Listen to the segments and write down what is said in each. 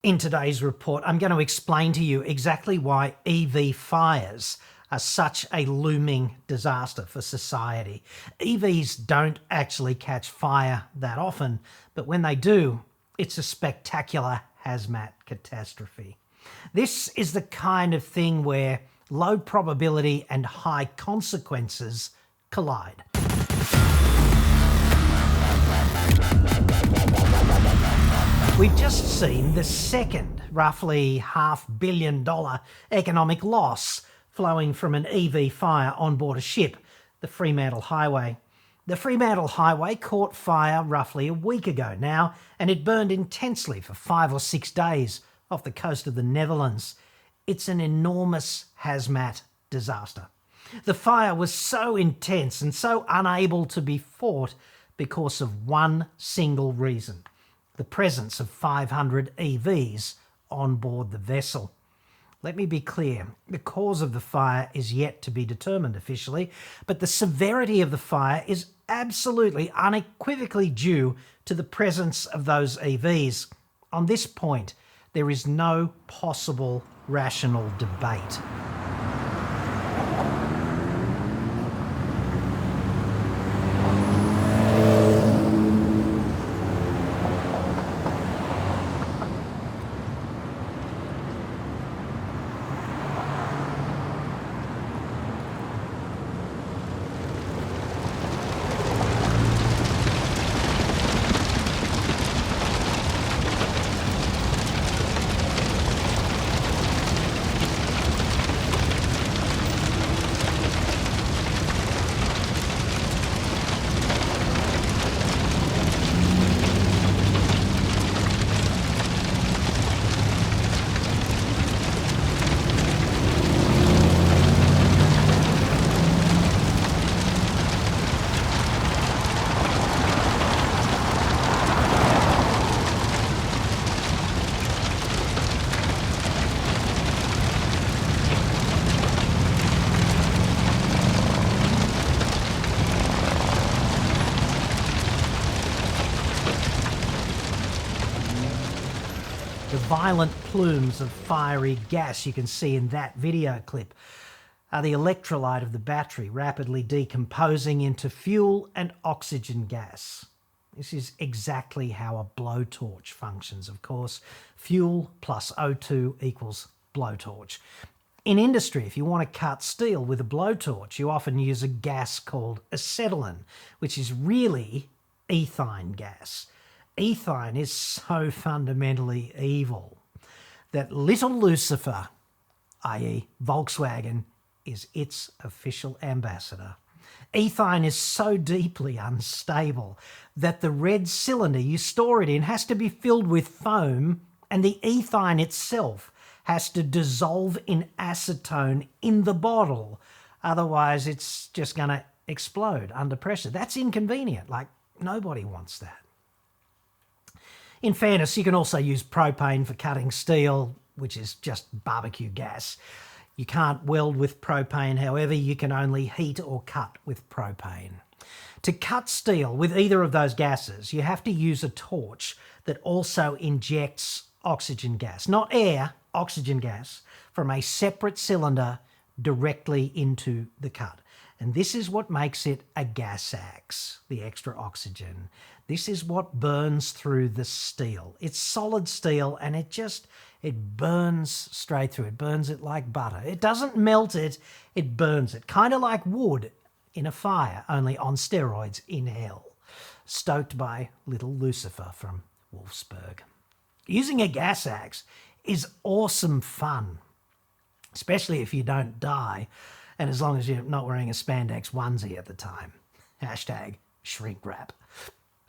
In today's report, I'm going to explain to you exactly why EV fires are such a looming disaster for society. EVs don't actually catch fire that often, but when they do, it's a spectacular hazmat catastrophe. This is the kind of thing where low probability and high consequences collide. We've just seen the second, roughly $500 million economic loss flowing from an EV fire on board a ship, the Fremantle Highway. The Fremantle Highway caught fire roughly a week ago now, and it burned intensely for 5 or 6 days off the coast of the Netherlands. It's an enormous hazmat disaster. The fire was so intense and so unable to be fought because of one single reason: the presence of 500 EVs on board the vessel. Let me be clear, the cause of the fire is yet to be determined officially, but the severity of the fire is absolutely unequivocally due to the presence of those EVs. On this point, there is no possible rational debate. The violent plumes of fiery gas you can see in that video clip are the electrolyte of the battery rapidly decomposing into fuel and oxygen gas. This is exactly how a blowtorch functions, of course. Fuel plus O2 equals blowtorch. In industry, if you want to cut steel with a blowtorch, you often use a gas called acetylene, which is really ethine gas. Ethine is so fundamentally evil that little Lucifer, i.e. Volkswagen, is its official ambassador. Ethine is so deeply unstable that the red cylinder you store it in has to be filled with foam, and the ethine itself has to dissolve in acetone in the bottle. Otherwise, it's just going to explode under pressure. That's inconvenient. Like, nobody wants that. In fairness, you can also use propane for cutting steel, which is just barbecue gas. You can't weld with propane, however, you can only heat or cut with propane. To cut steel with either of those gases, you have to use a torch that also injects oxygen gas, not air, oxygen gas, from a separate cylinder directly into the cut. And this is what makes it a gas axe, the extra oxygen. This is what burns through the steel. It's solid steel and it burns straight through. It burns it like butter. It doesn't melt it, it burns it. Kind of like wood in a fire, only on steroids in hell. Stoked by little Lucifer from Wolfsburg. Using a gas axe is awesome fun, especially if you don't die. And as long as you're not wearing a spandex onesie at the time. Hashtag shrink wrap.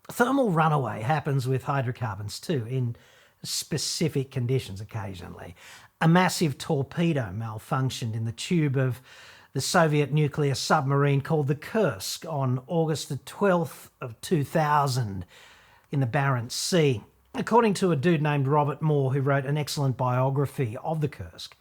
Thermal runaway happens with hydrocarbons too, in specific conditions occasionally. A massive torpedo malfunctioned in the tube of the Soviet nuclear submarine called the Kursk on August the 12th of 2000 in the Barents Sea. According to a dude named Robert Moore, who wrote an excellent biography of the Kursk,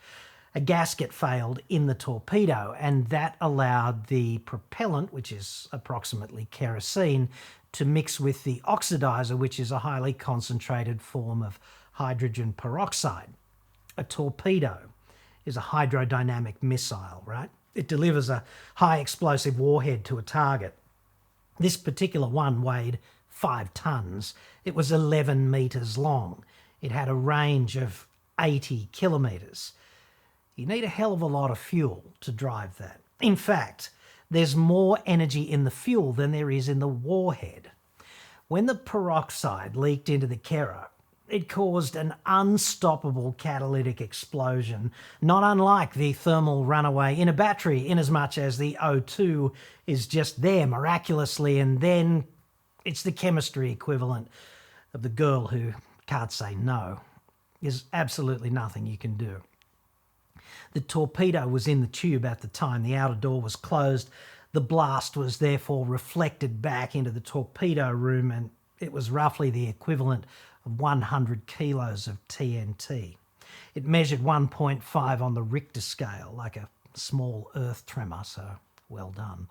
a gasket failed in the torpedo, and that allowed the propellant, which is approximately kerosene, to mix with the oxidizer, which is a highly concentrated form of hydrogen peroxide. A torpedo is a hydrodynamic missile, right? It delivers a high explosive warhead to a target. This particular one weighed 5 tonnes. It was 11 metres long. It had a range of 80 kilometres. You need a hell of a lot of fuel to drive that. In fact, there's more energy in the fuel than there is in the warhead. When the peroxide leaked into the carrier, it caused an unstoppable catalytic explosion, not unlike the thermal runaway in a battery, inasmuch as the O2 is just there miraculously, and then it's the chemistry equivalent of the girl who can't say no. There's absolutely nothing you can do. The torpedo was in the tube at the time. The outer door was closed. The blast was therefore reflected back into the torpedo room, and it was roughly the equivalent of 100 kilos of TNT. It measured 1.5 on the Richter scale, like a small earth tremor, so well done.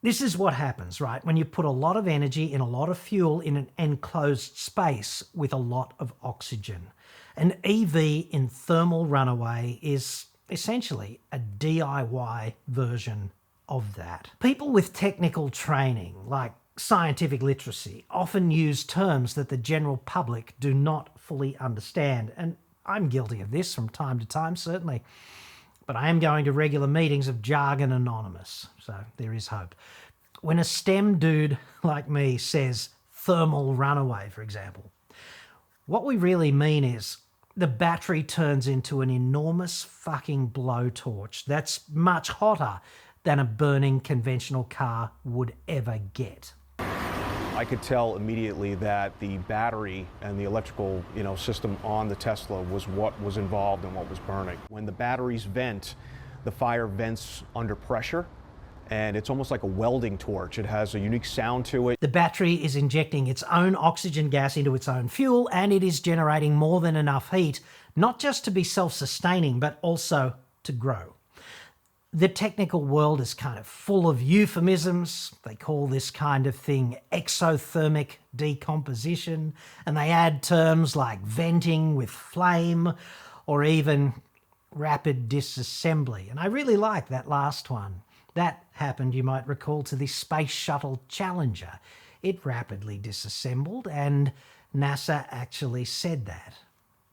This is what happens, right, when you put a lot of energy in a lot of fuel in an enclosed space with a lot of oxygen. An EV in thermal runaway is essentially a DIY version of that. People with technical training, like scientific literacy, often use terms that the general public do not fully understand, and I'm guilty of this from time to time, certainly. But I am going to regular meetings of Jargon Anonymous, so there is hope. When a STEM dude like me says thermal runaway, for example, what we really mean is the battery turns into an enormous fucking blowtorch that's much hotter than a burning conventional car would ever get. I could tell immediately that the battery and the electrical, system on the Tesla was what was involved in what was burning. When the batteries vent, the fire vents under pressure, and it's almost like a welding torch. It has a unique sound to it. The battery is injecting its own oxygen gas into its own fuel, and it is generating more than enough heat, not just to be self-sustaining, but also to grow. The technical world is kind of full of euphemisms. They call this kind of thing exothermic decomposition, and they add terms like venting with flame or even rapid disassembly. And I really like that last one. That happened, you might recall, to the Space Shuttle Challenger. It rapidly disassembled, and NASA actually said that.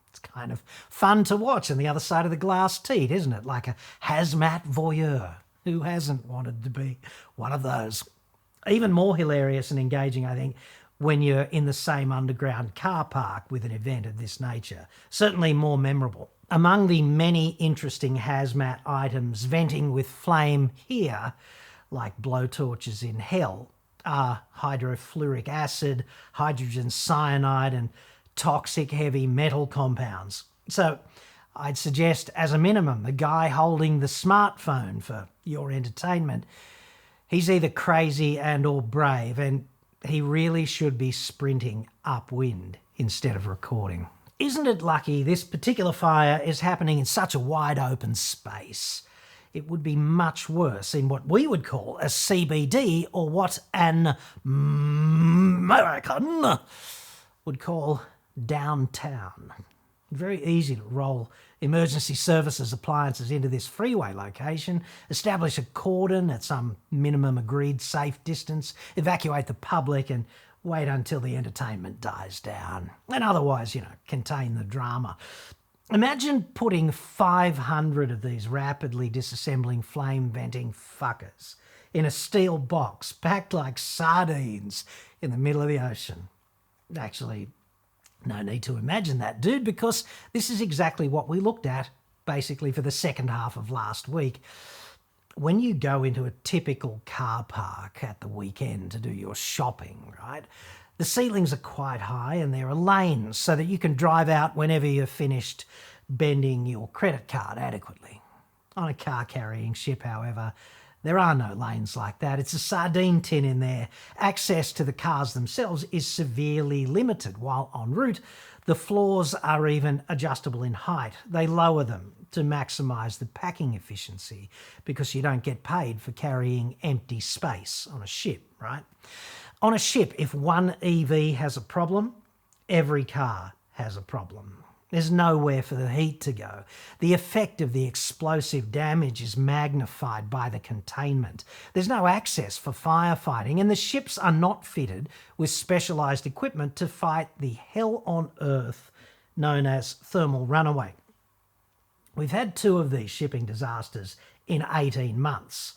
It's kind of fun to watch on the other side of the glass teat, isn't it? Like a hazmat voyeur. Who hasn't wanted to be one of those? Even more hilarious and engaging, I think, when you're in the same underground car park with an event of this nature. Certainly more memorable. Among the many interesting hazmat items venting with flame here, like blowtorches in hell, are hydrofluoric acid, hydrogen cyanide, and toxic heavy metal compounds. So I'd suggest, as a minimum, the guy holding the smartphone for your entertainment, he's either crazy and or brave, and he really should be sprinting upwind instead of recording. Isn't it lucky this particular fire is happening in such a wide open space? It would be much worse in what we would call a CBD, or what an American would call downtown. Very easy to roll emergency services appliances into this freeway location, establish a cordon at some minimum agreed safe distance, evacuate the public, and wait until the entertainment dies down. And otherwise, contain the drama. Imagine putting 500 of these rapidly disassembling flame-venting fuckers in a steel box packed like sardines in the middle of the ocean. Actually, no need to imagine that, dude, because this is exactly what we looked at, basically, for the second half of last week. When you go into a typical car park at the weekend to do your shopping, right, the ceilings are quite high and there are lanes so that you can drive out whenever you're finished bending your credit card adequately. On a car-carrying ship, however, there are no lanes like that. It's a sardine tin in there. Access to the cars themselves is severely limited, while en route, the floors are even adjustable in height. They lower them to maximise the packing efficiency because you don't get paid for carrying empty space on a ship, right? On a ship, if one EV has a problem, every car has a problem. There's nowhere for the heat to go. The effect of the explosive damage is magnified by the containment. There's no access for firefighting, and the ships are not fitted with specialised equipment to fight the hell on earth known as thermal runaway. We've had 2 of these shipping disasters in 18 months.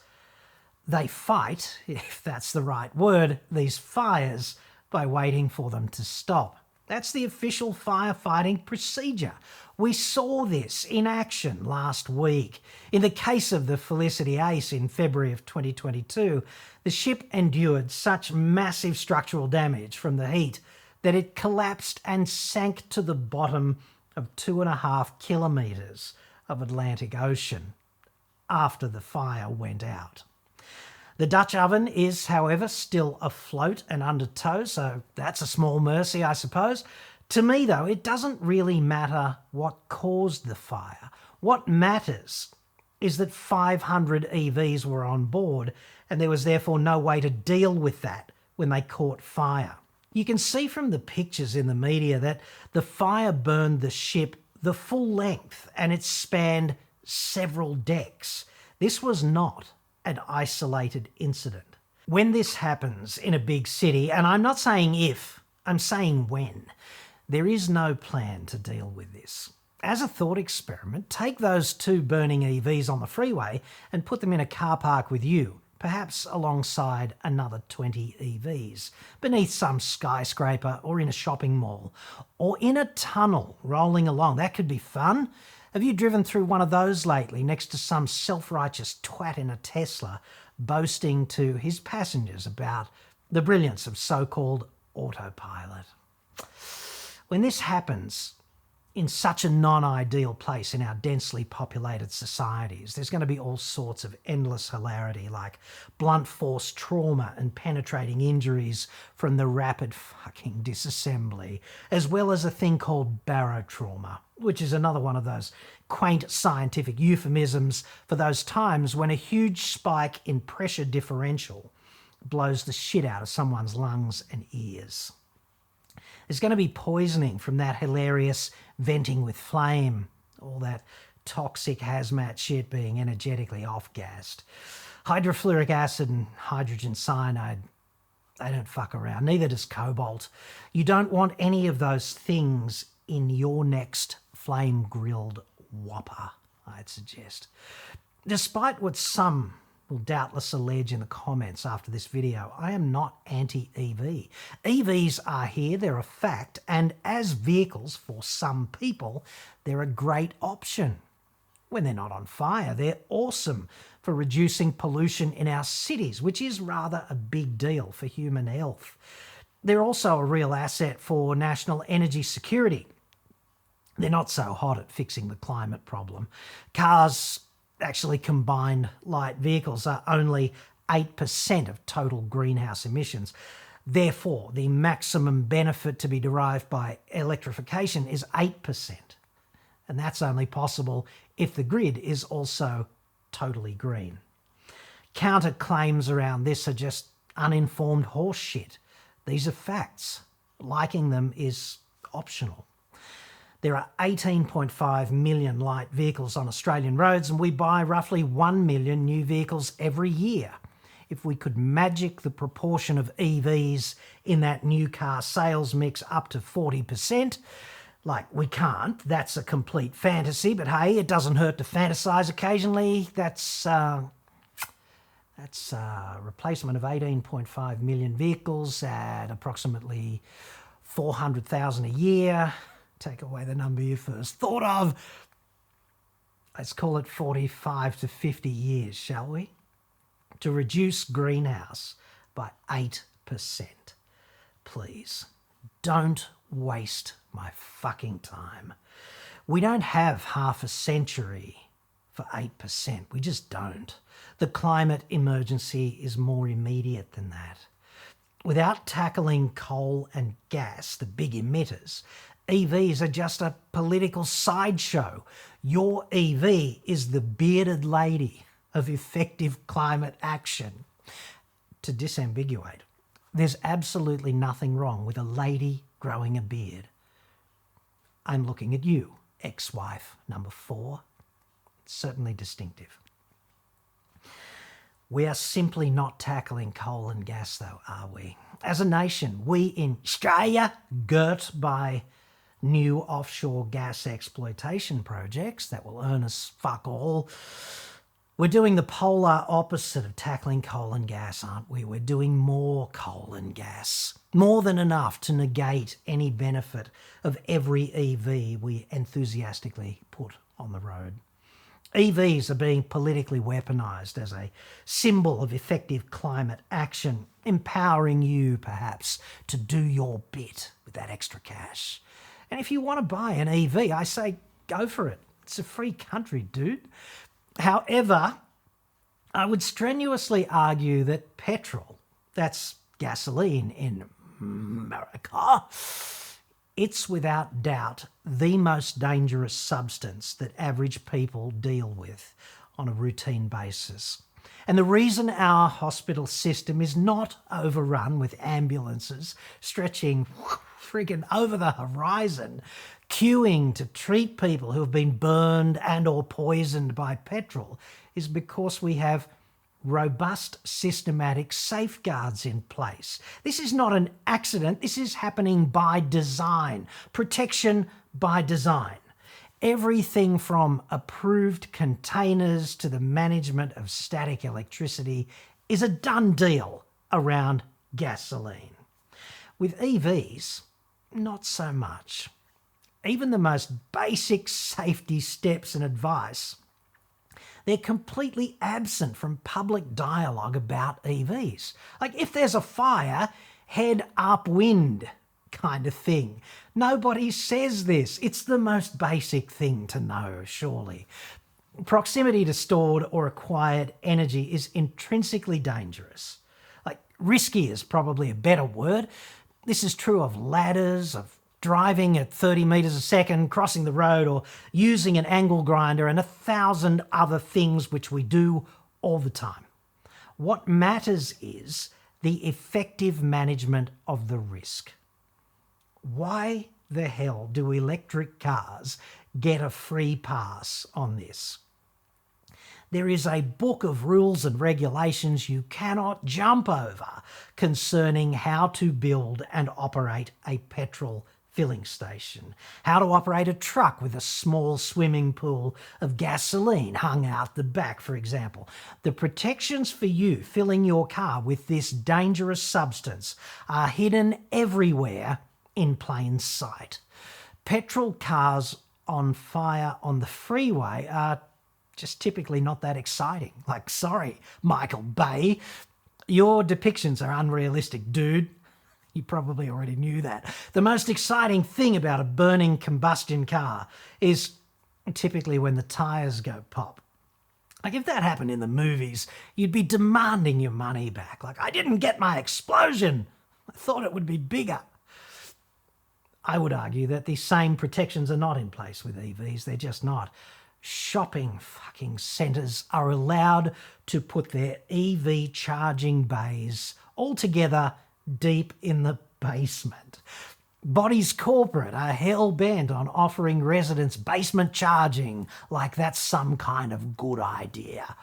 They fight, if that's the right word, these fires by waiting for them to stop. That's the official firefighting procedure. We saw this in action last week. In the case of the Felicity Ace in February of 2022, the ship endured such massive structural damage from the heat that it collapsed and sank to the bottom of 2.5 kilometres of Atlantic Ocean after the fire went out. The Dutch oven is, however, still afloat and under tow, so that's a small mercy, I suppose. To me, though, it doesn't really matter what caused the fire. What matters is that 500 EVs were on board, and there was therefore no way to deal with that when they caught fire. You can see from the pictures in the media that the fire burned the ship the full length, and it spanned several decks. This was not an isolated incident. When this happens in a big city, and I'm not saying if, I'm saying when, there is no plan to deal with this. As a thought experiment, take those 2 burning EVs on the freeway and put them in a car park with you, perhaps alongside another 20 EVs, beneath some skyscraper or in a shopping mall, or in a tunnel rolling along. That could be fun. Have you driven through one of those lately next to some self-righteous twat in a Tesla boasting to his passengers about the brilliance of so-called autopilot? When this happens in such a non-ideal place in our densely populated societies, there's going to be all sorts of endless hilarity, like blunt force trauma and penetrating injuries from the rapid fucking disassembly, as well as a thing called barotrauma, which is another one of those quaint scientific euphemisms for those times when a huge spike in pressure differential blows the shit out of someone's lungs and ears. There's going to be poisoning from that hilarious venting with flame, all that toxic hazmat shit being energetically off-gassed. Hydrofluoric acid and hydrogen cyanide, they don't fuck around. Neither does cobalt. You don't want any of those things in your next flame-grilled whopper, I'd suggest. Despite what some will doubtless allege in the comments after this video, I am not anti-EV. EVs are here, they're a fact, and as vehicles for some people, they're a great option. When they're not on fire, they're awesome for reducing pollution in our cities, which is rather a big deal for human health. They're also a real asset for national energy security. They're not so hot at fixing the climate problem. Cars, actually combined light vehicles, are only 8% of total greenhouse emissions. Therefore, the maximum benefit to be derived by electrification is 8%. And that's only possible if the grid is also totally green. Counter-claims around this are just uninformed horse shit. These are facts. Liking them is optional. There are 18.5 million light vehicles on Australian roads, and we buy roughly 1 million new vehicles every year. If we could magic the proportion of EVs in that new car sales mix up to 40%, like we can't, that's a complete fantasy, but hey, it doesn't hurt to fantasize occasionally. That's a replacement of 18.5 million vehicles at approximately 400,000 a year. Take away the number you first thought of. Let's call it 45 to 50 years, shall we? To reduce greenhouse by 8%. Please, don't waste my fucking time. We don't have half a century for 8%. We just don't. The climate emergency is more immediate than that. Without tackling coal and gas, the big emitters, EVs are just a political sideshow. Your EV is the bearded lady of effective climate action. To disambiguate, there's absolutely nothing wrong with a lady growing a beard. I'm looking at you, ex-wife number 4. Certainly distinctive. We are simply not tackling coal and gas, though, are we? As a nation, we in Australia, girt by new offshore gas exploitation projects that will earn us fuck all, we're doing the polar opposite of tackling coal and gas, aren't we? We're doing more coal and gas, more than enough to negate any benefit of every EV we enthusiastically put on the road. EVs are being politically weaponised as a symbol of effective climate action, empowering you, perhaps, to do your bit with that extra cash. And if you want to buy an EV, I say go for it. It's a free country, dude. However, I would strenuously argue that petrol, that's gasoline in America, it's without doubt the most dangerous substance that average people deal with on a routine basis. And the reason our hospital system is not overrun with ambulances stretching friggin' over the horizon, queuing to treat people who have been burned and or poisoned by petrol, is because we have robust systematic safeguards in place. This is not an accident. This is happening by design. Protection by design. Everything from approved containers to the management of static electricity is a done deal around gasoline. With EVs, not so much. Even the most basic safety steps and advice, they're completely absent from public dialogue about EVs. Like, if there's a fire, head upwind kind of thing. Nobody says this. It's the most basic thing to know, surely. Proximity to stored or acquired energy is intrinsically dangerous. Like, risky is probably a better word. This is true of ladders, of driving at 30 metres a second, crossing the road, or using an angle grinder, and 1,000 other things which we do all the time. What matters is the effective management of the risk. Why the hell do electric cars get a free pass on this? There is a book of rules and regulations you cannot jump over concerning how to build and operate a petrol filling station, how to operate a truck with a small swimming pool of gasoline hung out the back, for example. The protections for you filling your car with this dangerous substance are hidden everywhere in plain sight. Petrol cars on fire on the freeway are just typically not that exciting. Like, sorry, Michael Bay, your depictions are unrealistic, dude. You probably already knew that. The most exciting thing about a burning combustion car is typically when the tyres go pop. Like, if that happened in the movies, you'd be demanding your money back. Like, I didn't get my explosion. I thought it would be bigger. I would argue that the same protections are not in place with EVs. They're just not. Shopping fucking centres are allowed to put their EV charging bays all together deep in the basement. Bodies corporate are hell-bent on offering residents basement charging like that's some kind of good idea.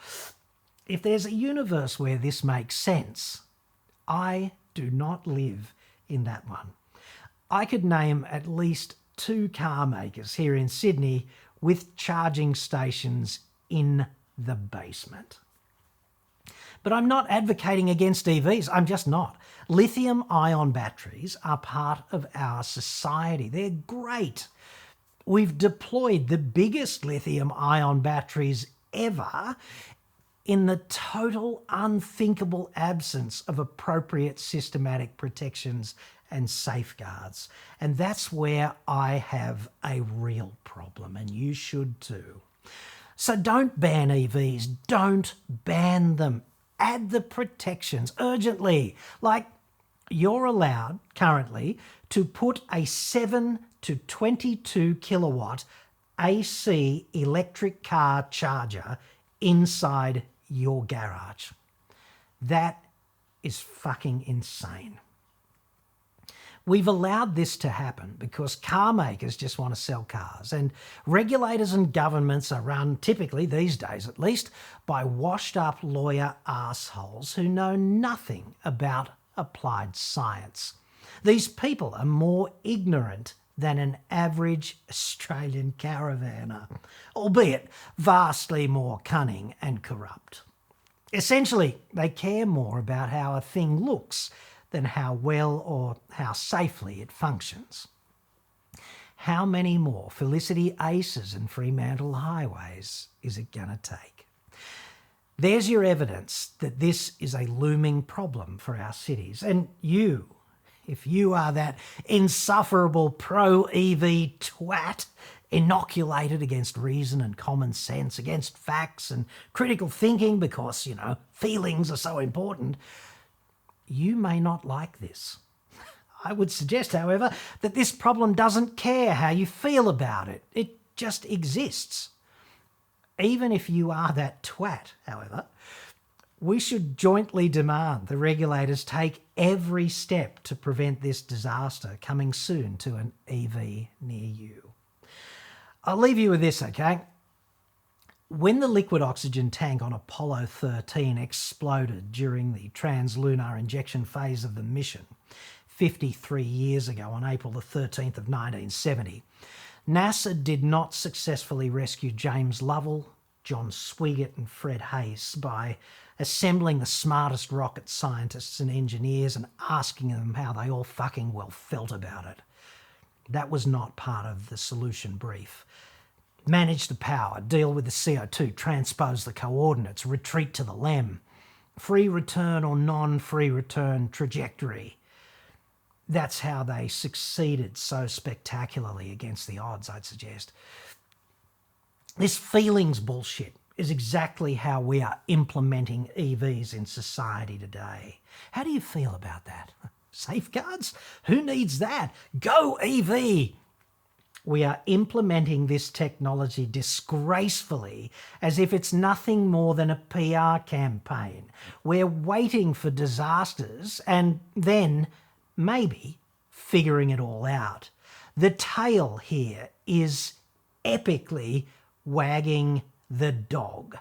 If there's a universe where this makes sense, I do not live in that one. I could name at least 2 car makers here in Sydney with charging stations in the basement. But I'm not advocating against EVs. I'm just not. Lithium-ion batteries are part of our society. They're great. We've deployed the biggest lithium-ion batteries ever in the total unthinkable absence of appropriate systematic protections and safeguards. And that's where I have a real problem, and you should too. So don't ban EVs. Don't ban them. Add the protections urgently. Like, you're allowed currently to put a 7 to 22 kilowatt AC electric car charger inside your garage. That is fucking insane. We've allowed this to happen because car makers just want to sell cars, and regulators and governments are run, typically these days at least, by washed up lawyer arseholes who know nothing about applied science. These people are more ignorant than an average Australian caravaner, albeit vastly more cunning and corrupt. Essentially, they care more about how a thing looks than how well or how safely it functions. How many more Felicity Aces and Fremantle Highways is it going to take? There's your evidence that this is a looming problem for our cities. And you, if you are that insufferable pro-EV twat, inoculated against reason and common sense, against facts and critical thinking because, feelings are so important, you may not like this. I would suggest, however, that this problem doesn't care how you feel about it. It just exists. Even if you are that twat, however, we should jointly demand the regulators take every step to prevent this disaster coming soon to an EV near you. I'll leave you with this, okay? When the liquid oxygen tank on Apollo 13 exploded during the translunar injection phase of the mission 53 years ago on April the 13th of 1970, NASA did not successfully rescue James Lovell, John Swigert and Fred Hayes by assembling the smartest rocket scientists and engineers and asking them how they all fucking well felt about it. That was not part of the solution brief. Manage the power, deal with the CO2, transpose the coordinates, retreat to the LEM, free return or non-free return trajectory. That's how they succeeded so spectacularly against the odds, I'd suggest. This feelings bullshit is exactly how we are implementing EVs in society today. How do you feel about that? Safeguards? Who needs that? Go EV! We are implementing this technology disgracefully as if it's nothing more than a PR campaign. We're waiting for disasters and then, maybe, figuring it all out. The tail here is epically wagging the dog.